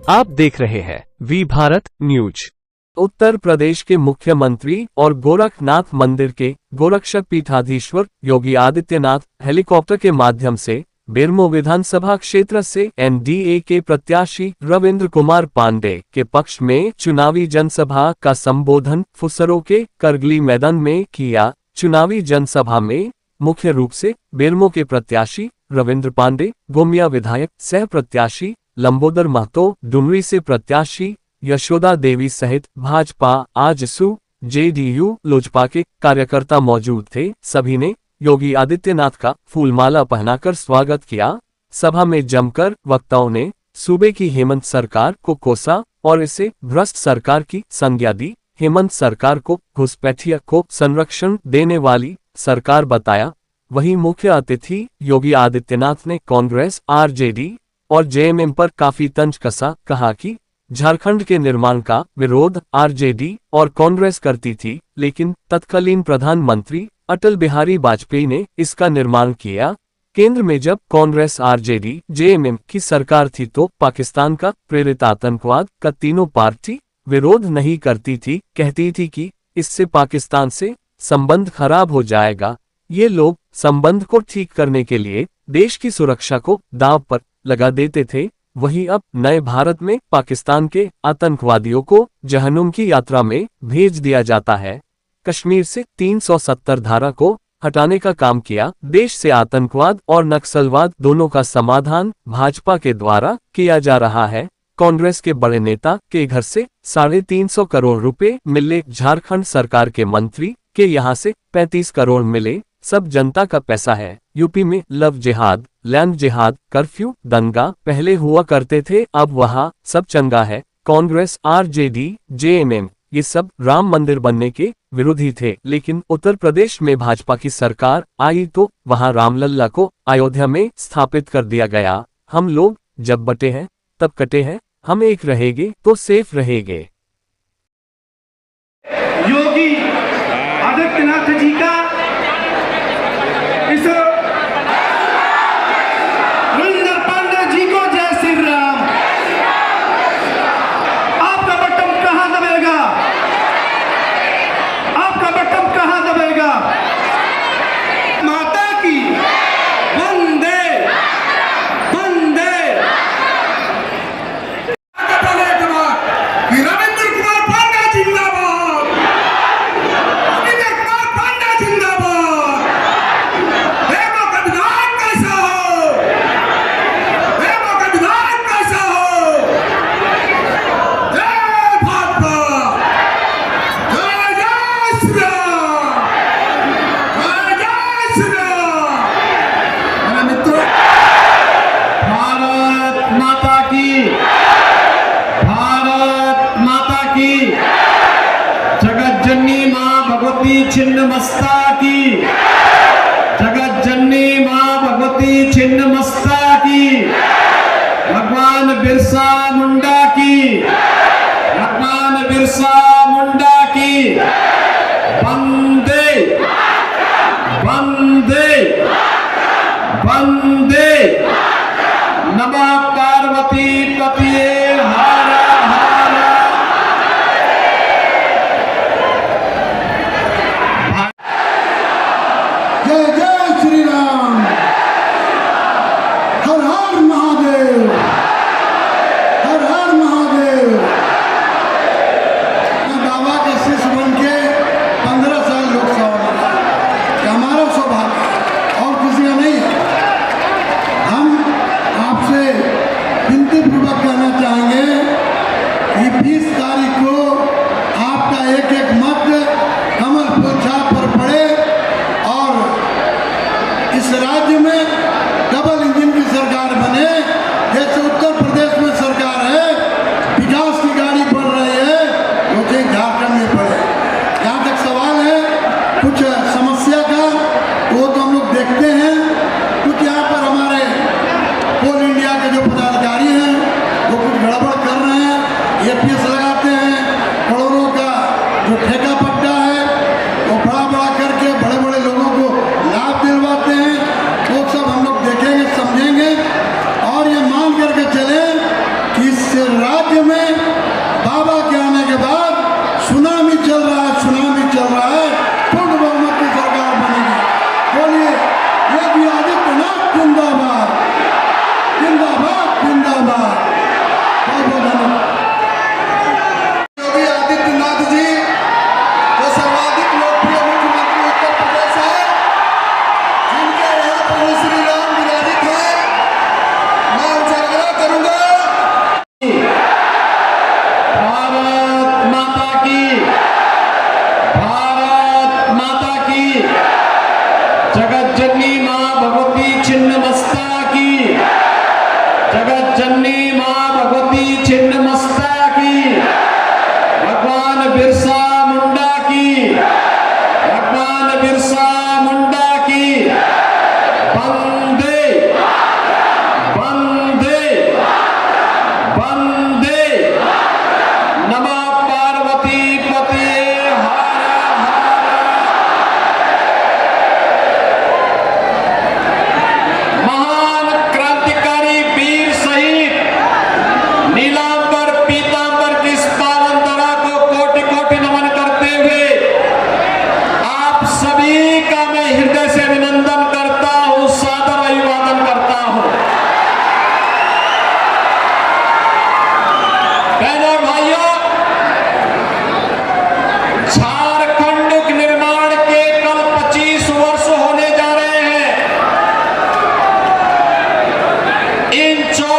आप देख रहे हैं वी भारत न्यूज। उत्तर प्रदेश के मुख्यमंत्री और गोरखनाथ मंदिर के गोरक्षक पीठाधीश्वर योगी आदित्यनाथ हेलीकॉप्टर के माध्यम से बेरमो विधानसभा क्षेत्र से एनडीए के प्रत्याशी रविंद्र कुमार पांडे के पक्ष में चुनावी जनसभा का संबोधन फुसरो के करगली मैदान में किया। चुनावी जनसभा में मुख्य रूप से बेरमो के प्रत्याशी रविंद्र पांडे, गोमिया विधायक सह प्रत्याशी लंबोदर महतो, डुमरी से प्रत्याशी यशोदा देवी सहित भाजपा, आजसू, जेडीयू, लोजपा के कार्यकर्ता मौजूद थे। सभी ने योगी आदित्यनाथ का फूलमाला पहनाकर स्वागत किया। सभा में जमकर वक्ताओं ने सूबे की हेमंत सरकार को कोसा और इसे भ्रष्ट सरकार की संज्ञा दी। हेमंत सरकार को घुसपैठिया को संरक्षण देने वाली सरकार बताया। वहीं मुख्य अतिथि योगी आदित्यनाथ ने कांग्रेस, आरजेडी और जेएमएम पर काफी तंज कसा। कहा कि झारखंड के निर्माण का विरोध आरजेडी और कांग्रेस करती थी, लेकिन तत्कालीन प्रधानमंत्री अटल बिहारी वाजपेयी ने इसका निर्माण किया। केंद्र में जब कांग्रेस, आरजेडी, जेएमएम की सरकार थी तो पाकिस्तान का प्रेरित आतंकवाद का तीनों पार्टी विरोध नहीं करती थी। कहती थी कि इससे पाकिस्तान से संबंध खराब हो जाएगा। ये लोग संबंध को ठीक करने के लिए देश की सुरक्षा को दांव पर लगा देते थे। वहीं अब नए भारत में पाकिस्तान के आतंकवादियों को जहन्नुम की यात्रा में भेज दिया जाता है। कश्मीर से 370 धारा को हटाने का काम किया। देश से आतंकवाद और नक्सलवाद दोनों का समाधान भाजपा के द्वारा किया जा रहा है। कांग्रेस के बड़े नेता के घर से 350 करोड़ रुपए मिले। झारखंड सरकार के मंत्री के यहाँ से 35 करोड़ मिले। सब जनता का पैसा है। यूपी में लव जिहाद, लैंड जिहाद, कर्फ्यू, दंगा पहले हुआ करते थे, अब वहाँ सब चंगा है। कांग्रेस, आरजेडी, जेएमएम ये सब राम मंदिर बनने के विरोधी थे, लेकिन उत्तर प्रदेश में भाजपा की सरकार आई तो वहाँ रामलल्ला को अयोध्या में स्थापित कर दिया गया। हम लोग जब बटे हैं तब कटे हैं, हम एक रहेंगे तो सेफ रहेंगे। योगी आदित्यनाथ जी का इस रविंद्र पांडे जी को जय श्री राम। आपका बटन कहां दबेगा? आपका बटन कहां दबेगा? माता की वंदे वंदे। रविंद्र कुमार पांडे जिंदाबाद, रविंद्र कुमार पांडे जिंदाबाद। बेमो का विधान कैसा हो, बेमो का विधान कैसा हो। जय भाजपा, जय जय श्री राम, जय जय श्री राम। मेरे मित्रों, भारत माता की, भारत माता की, जगत जननी मां भगवती छिन्नमस्ता की, जगत जननी मां भगवती छिन्नमस्ता की, भगवान बिरसा मुंडा की, भगवान बिरसा मुंडा की। वंदे वंदे वंदे। नमः पार्वती पतिये हर हर। जय जय श्री राम, हर हर महादेव, हर हर महादेव। मैं बाबा के शिष्य बन के 15 साल लोकसभा में, हमारा सौभाग्य और किसी का नहीं है। हम आपसे विनती पूर्वक कहना चाहेंगे कि 20 तारीख को आपका एक एक मत कमल फूल छाप पर पड़े और इस राज्य में डबल इंजन की सरकार बने। जैसे उत्तर प्रदेश में सरकार है, विकास की गाड़ी बढ़ रही है, मुझे झारखंड में पड़े। जहाँ तक सवाल है कुछ समस्या का, वो तो हम लोग देखते हैं। कुछ यहाँ पर हमारे कोल इंडिया के जो पदाधिकारी हैं वो कुछ गड़बड़ कर रहे हैं। एपीएस लगाते हैं, करोड़ों का जो ठेका पट्टा है वो बड़ा बड़ा करके बड़े बड़े लोगों को लाभ दिलवाते हैं। वो सब हम लोग देखेंगे, समझेंगे और ये मान करके चले कि इस राज्य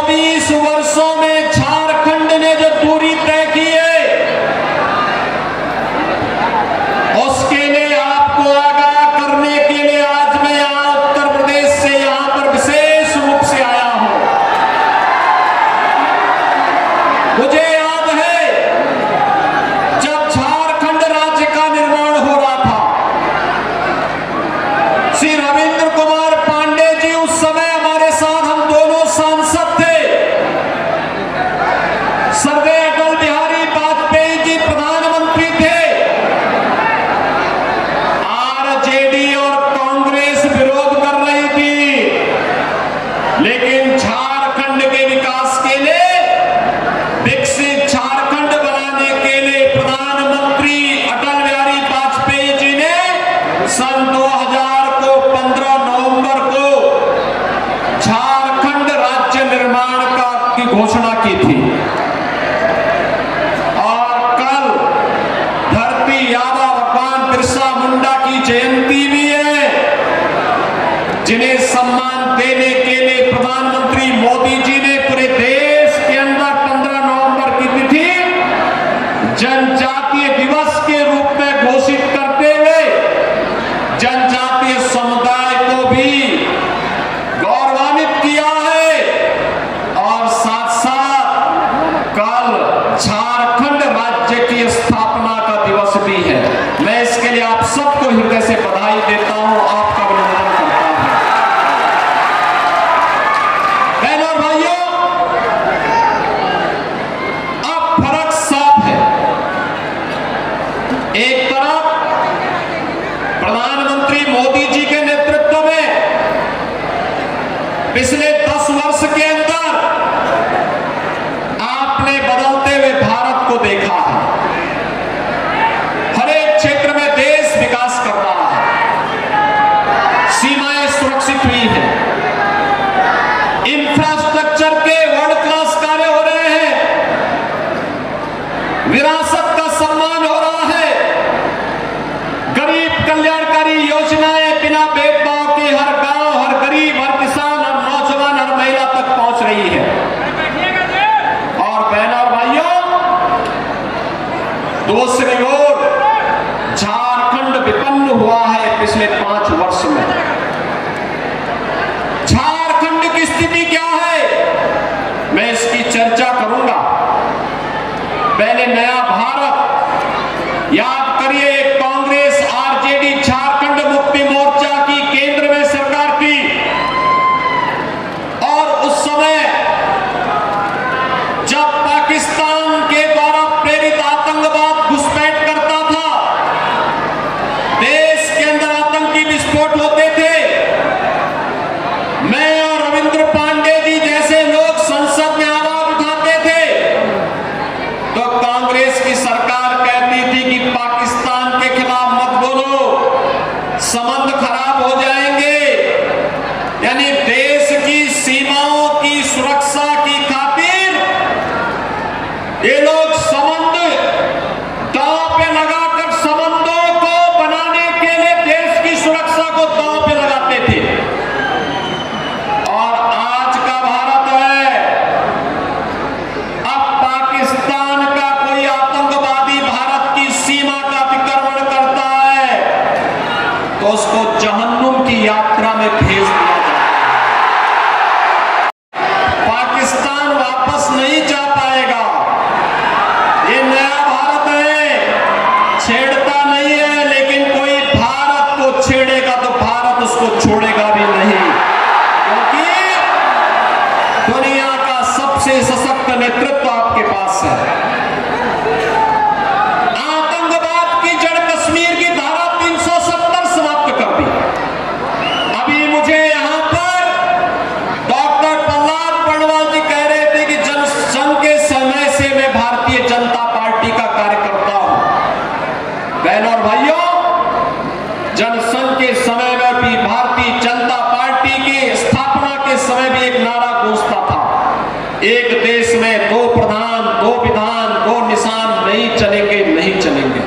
24 वर्षों में झारखंड ने जो दूरी तय की है, उसके लिए आपको आगाह करने के लिए आज मैं यहाँ उत्तर प्रदेश से यहाँ पर विशेष रूप से आया हूं। मुझे याद है जब झारखंड राज्य का निर्माण हो रहा था, श्री रविंद्र कुमार पांडे जी उस समय हमारे साथ, हम दोनों सांसद थे। स्वर्गीय अटल बिहारी वाजपेयी जी प्रधानमंत्री थे। आरजेडी और कांग्रेस विरोध कर रही थी, लेकिन झारखंड के विकास के लिए, विकसित झारखंड बनाने के लिए प्रधानमंत्री अटल बिहारी वाजपेयी जी ने सन 2000 को 15 नवंबर को झारखंड राज्य निर्माण की घोषणा की थी। और कल धरती आबा भगवान बिरसा मुंडा की जयंती भी है, जिन्हें सम्मान देने के लिए प्रधानमंत्री मोदी जी ने पूरे देश के अंदर 15 नवंबर की तिथि जनजातीय दिवस के रूप में घोषित करते हुए जनजातीय समुदाय को भी गौरवान्वित किया है। और साथ साथ कल झारखंड राज्य की स्थापना का दिवस भी है। मैं इसके लिए आप सबको हृदय से बधाई देता हूं, आपका अभिनंदन करता हूं। बहनों और भाइयों, अब फर्क साफ है। एक तरफ प्रधानमंत्री मोदी जी के नेतृत्व में पिछले 10 वर्ष के अंदर आपने बदलते हुए भारत को देखा है। हर एक क्षेत्र में देश विकास कर रहा है, सीमाएं सुरक्षित हुई है, इंफ्रास्ट्रक्चर के वर्ल्ड क्लास कार्य हो रहे हैं, विरासत का सम्मान हो रहा है, गरीब कल्याणकारी योजनाएं बिना भेदभाव के हर गांव, हर गरीब, हर किसान, हर नौजवान, हर महिला तक पहुंच रही है। और बहनों और भाइयों, दूसरी ओर झारखंड विपन्न हुआ है पिछले 5 वर्ष में। झारखंड की स्थिति क्या है, मैं इसकी चर्चा करूंगा। पहले नया भारत याद करिए, कांग्रेस आरजेडी झारखंड मुक्ति मोर्चा की केंद्र में सरकार थी, और उस समय जब पाकिस्तान के द्वारा प्रेरित आतंकवाद घुसपैठ करता था, देश के अंदर आतंकी विस्फोट होते थे, मैं और रविंद्र पांडे जी जैसे लोग संसद में आवाज उठाते थे, तो कांग्रेस की सरकार कहती थी कि पाकिस्तान के खिलाफ मत बोलो, संबंध खराब हो जाएंगे। यानी देश की सीमाओं की सुरक्षा की खातिर ये लोग संबंध दांव पे लगाकर, संबंधों को बनाने के लिए देश की सुरक्षा को दांव पे लगाते थे। और आज का भारत है, अब पाकिस्तान का कोई आतंकवादी भारत की सीमा का अतिक्रमण करता है तो उसको जहन्नुम की यात्रा में भेज दिया जाता है। पाकिस्तान वापस नहीं जा पाएगा। ये नया भारत है, छेड़ता नहीं है, लेकिन कोई भारत को छेड़ेगा तो भारत उसको छोड़ेगा भी नहीं, क्योंकि दुनिया का सबसे सशक्त नेतृत्व आपके पास है। आतंकवाद की जड़ कश्मीर की धारा 370 समाप्त कर दी। अभी मुझे यहां पर डॉक्टर प्रहलाद पडवाल जी कह रहे थे कि जनसंघ के समय से मैं भारतीय जनता पार्टी का कार्यकर्ता हूं। बहनों और भाइयों, जनसंघ के समय में भी, भारतीय जनता पार्टी की स्थापना के समय भी एक नारा गूंजता था, एक देश में 2 प्रधान, 2 विधान, 2 निशान, नहीं चलेंगे, नहीं चलेंगे।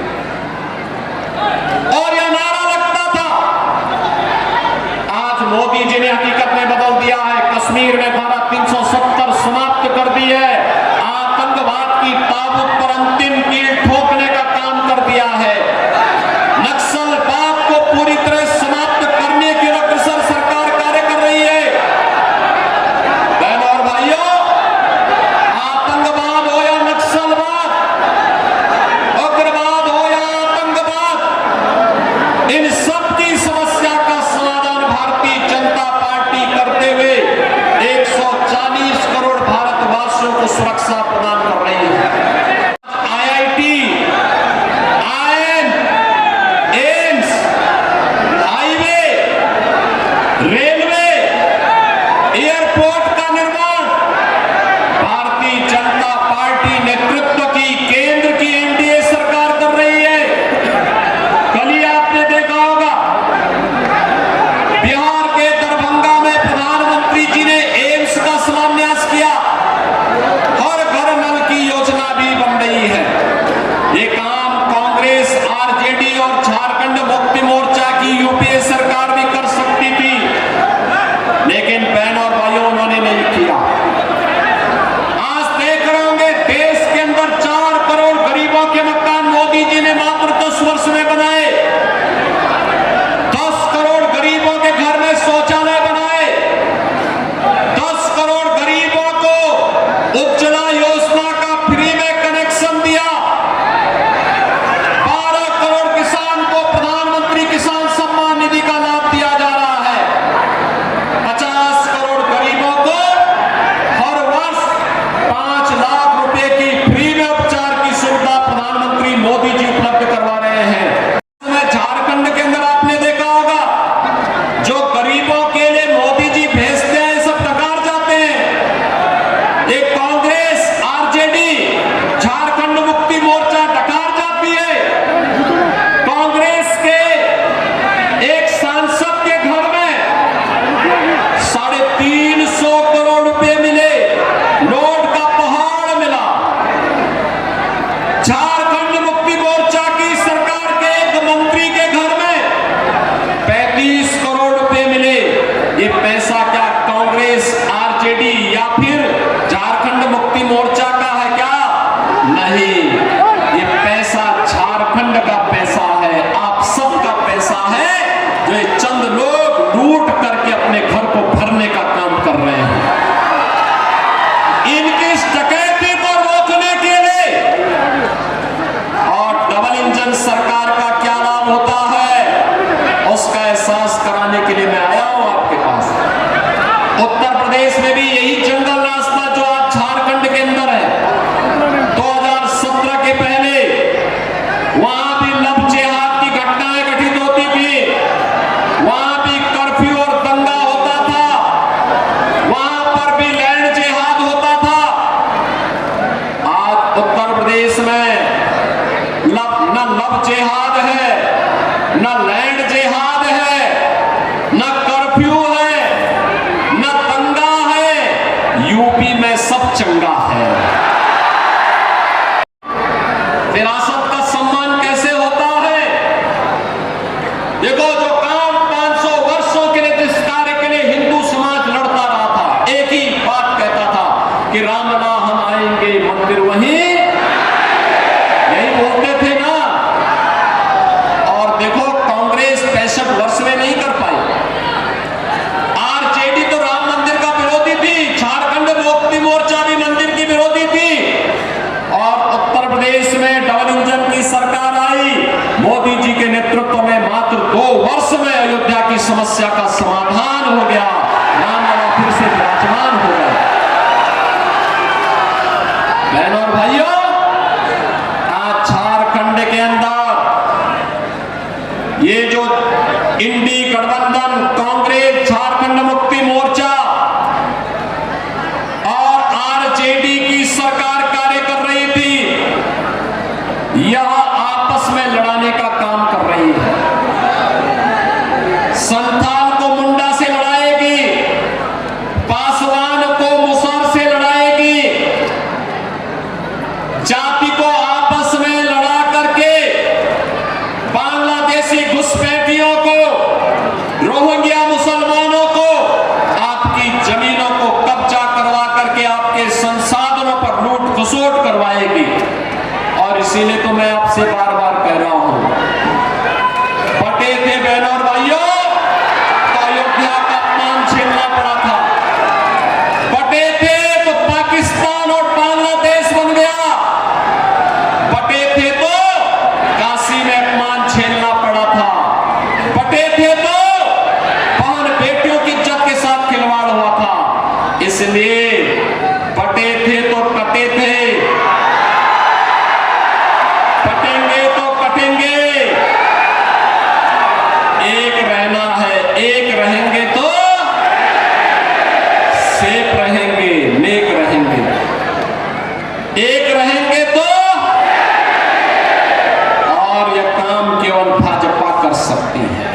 और यह नारा लगता था। आज मोदी जी ने हकीकत में बदल दिया है। कश्मीर में धारा 370 समाप्त पैसा क्या कांग्रेस, आरजेडी या फिर झारखंड मुक्ति मोर्चा का है क्या? नहीं, ये पैसा झारखंड का पैसा है, आप सबका पैसा है, जो ये चंद लोग लूट करके अपने घर को भरने का काम कर रहे हैं। इनकी इस डकैती को रोकने के लिए और डबल इंजन सरकार का क्या लाभ होता है, उसका एहसास कराने के लिए मैं आया हूं आपके पास। उत्तर प्रदेश में भी यही जंगल रास्ता जो आज झारखंड के अंदर है, 2017 के पहले वहां भी लव जिहाद की घटनाएं घटित होती थी, वहां भी कर्फ्यू और दंगा होता था, वहां पर भी लैंड जिहाद होता था। आज उत्तर प्रदेश में न लव जिहाद है, न लैंड जिहाद है, न कर्फ्यू है, न दंगा है, यूपी में सब चंगा है। विरासत का सम्मान कैसे होता है? देखो, जो काम 500 वर्षों के लिए, जिस कार्य के लिए हिंदू समाज लड़ता रहा था, एक ही बात कहता था कि रामला हम आएंगे, मंदिर वहीं, यही बोलते थे ना। और देखो, कांग्रेस 65 वर्ष में नहीं कर पाई। आरजेडी तो राम मंदिर का विरोधी थी, झारखंड मुक्ति मोर्चा भी मंदिर की विरोधी थी, और उत्तर प्रदेश में डबल इंजन की सरकार आई, मोदी जी के नेतृत्व में मात्र 2 वर्ष में अयोध्या की समस्या का समाधान हो गया, रामलला फिर से विराजमान हो गए। बहनों और भाइयों, आज झारखंड के अंदर ये जो इंडी गठबंधन, कांग्रेस, झारखंड मुक्ति मोर्चा और आरजेडी की सरकार कार्य कर रही थी, यह आपस में लड़ाने का काम कर रही है। संथाल को मुंडा से लड़ाएगी, पासवान को मुसहर से लड़ाएगी, जाति को आपस में लड़ा करके बांग्लादेशी घुसपैठियों को, रोहिंग्या मुसलमानों को, आपकी जमीनों को कब्जा करवा करके आपके संसाधनों पर लूट खसोट करवाएगी। और इसीलिए तो मैं आपसे बार बार कह रहा हूं, बटे थे बहनों और भाइयों, तो अयोध्या का अपमान झेलना पड़ा था, बटे थे तो पाकिस्तान और बांग्लादेश बन गया, बटे थे तो काशी में अपमान झेलना पड़ा था, बटे थे तो बहन बेटियों की इज्जत के साथ खिलवाड़ हुआ था। इसलिए बटे थे तो कटे थे, कटेंगे तो कटेंगे, एक रहना है, एक रहेंगे तो सेफ रहेंगे, नेक रहेंगे, एक रहेंगे तो, और यह काम केवल भाजपा कर सकती है।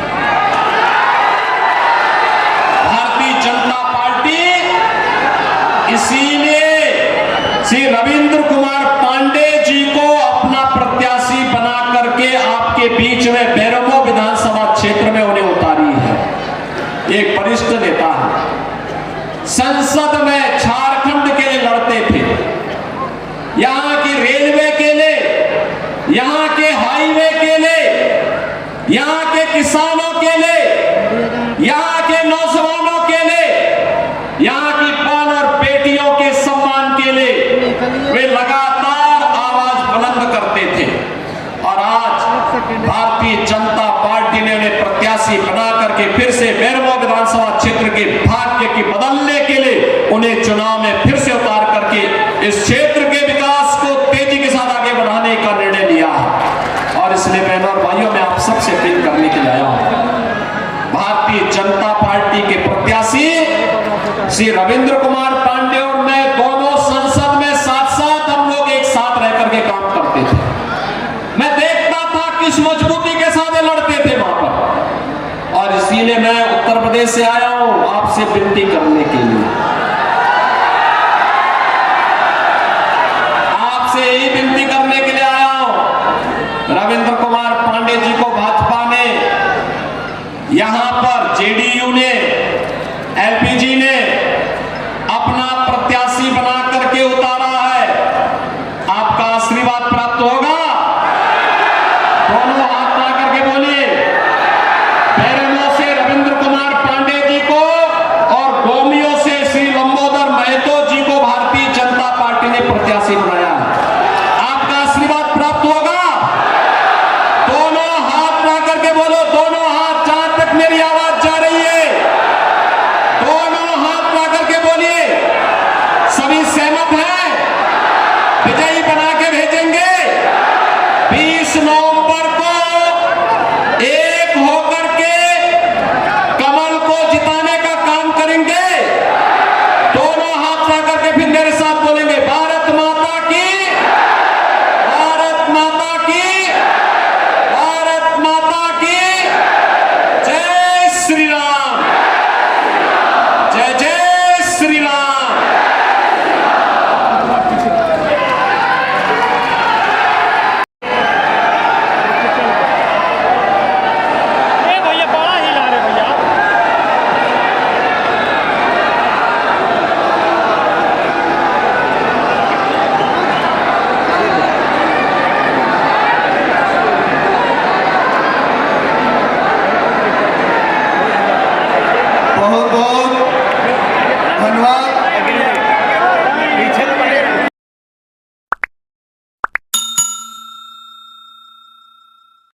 भारतीय जनता पार्टी इसीलिए श्री रविंद्र कुमार पांडे जी को अपना प्रत्याशी बना करके आपके बीच में भैरवो विधानसभा क्षेत्र में उन्हें उतारी है। एक वरिष्ठ नेता है, संसद में झारखंड के लिए लड़ते थे, यहां की रेलवे के लिए, यहां के हाईवे के लिए, यहां के किसानों के लिए, यहां के नौजवानों के लिए, यहां की बहन और बेटियों के सम्मान के लिए वे लगातार आवाज बुलंद करते थे। और आज भारतीय जनता पार्टी ने उन्हें प्रत्याशी बना करके फिर से भैरवो विधानसभा क्षेत्र के भाग्य की बदलने के लिए उन्हें चुनाव में फिर से उतार करके इस क्षेत्र के विकास को तेजी के साथ आगे बढ़ाने का निर्णय लिया है। और इसलिए बहनों और भाइयों, मैं आप सबसे अपील करने के लिए आया हूं, भारतीय जनता पार्टी के प्रत्याशी श्री रविंद्र कुमार पांडे और मैं दोनों संसद में साथ साथ हम लोग एक साथ रह करके काम करते थे। मैं देखता था किस मजबूती के साथ लड़ते थे वहां पर, और इसीलिए मैं उत्तर प्रदेश से आया हूं आपसे विनती करने के लिए, आपसे यही विनती करने के लिए आया हूं। रविंद्र कुमार पांडे जी को भाजपा ने, यहां पर जेडीयू ने, कौमियों से